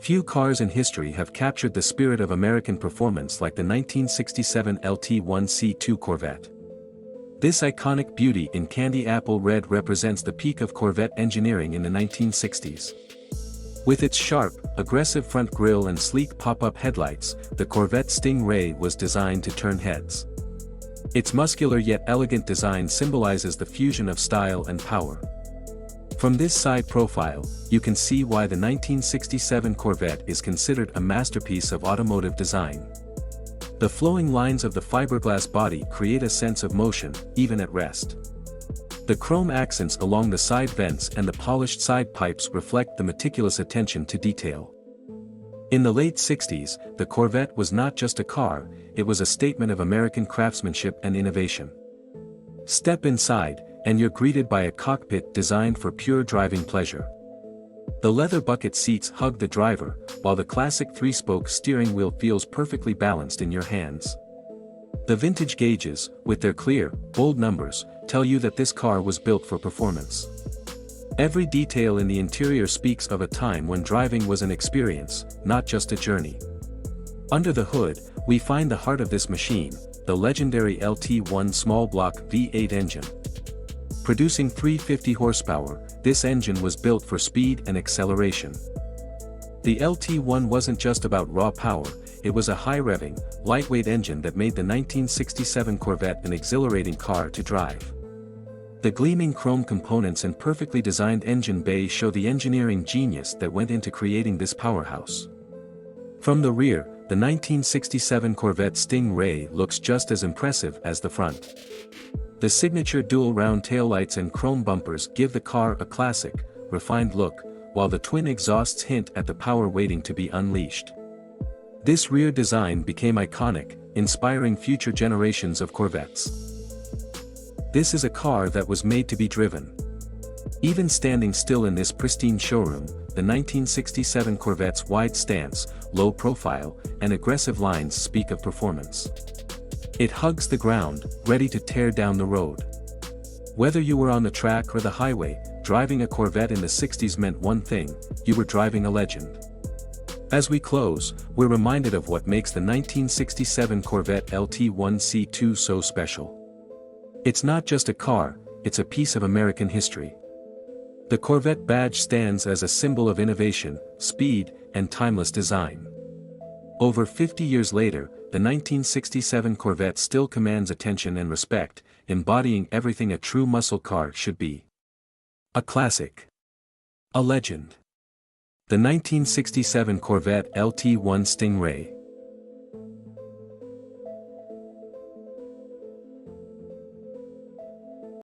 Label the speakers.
Speaker 1: Few cars in history have captured the spirit of American performance like the 1967 LT1 C2 Corvette. This iconic beauty in candy apple red represents the peak of Corvette engineering in the 1960s. With its sharp, aggressive front grille and sleek pop-up headlights, the Corvette Stingray was designed to turn heads. Its muscular yet elegant design symbolizes the fusion of style and power. From this side profile, you can see why the 1967 Corvette is considered a masterpiece of automotive design. The flowing lines of the fiberglass body create a sense of motion, even at rest. The chrome accents along the side vents and the polished side pipes reflect the meticulous attention to detail. In the late 60s, the Corvette was not just a car, it was a statement of American craftsmanship and innovation. Step inside, and you're greeted by a cockpit designed for pure driving pleasure. The leather bucket seats hug the driver, while the classic three-spoke steering wheel feels perfectly balanced in your hands. The vintage gauges, with their clear, bold numbers, tell you that this car was built for performance. Every detail in the interior speaks of a time when driving was an experience, not just a journey. Under the hood, we find the heart of this machine, the legendary LT1 small block V8 engine. Producing 350 horsepower, this engine was built for speed and acceleration. The LT1 wasn't just about raw power, it was a high-revving, lightweight engine that made the 1967 Corvette an exhilarating car to drive. The gleaming chrome components and perfectly designed engine bay show the engineering genius that went into creating this powerhouse. From the rear, the 1967 Corvette Stingray looks just as impressive as the front. The signature dual round taillights and chrome bumpers give the car a classic, refined look, while the twin exhausts hint at the power waiting to be unleashed. This rear design became iconic, inspiring future generations of Corvettes. This is a car that was made to be driven. Even standing still in this pristine showroom, the 1967 Corvette's wide stance, low profile, and aggressive lines speak of performance. It hugs the ground, ready to tear down the road. Whether you were on the track or the highway, driving a Corvette in the 60s meant one thing: you were driving a legend. As we close, we're reminded of what makes the 1967 Corvette LT1 C2 so special. It's not just a car, it's a piece of American history. The Corvette badge stands as a symbol of innovation, speed, and timeless design. Over 50 years later, the 1967 Corvette still commands attention and respect, embodying everything a true muscle car should be. A classic. A legend. The 1967 Corvette LT1 Stingray.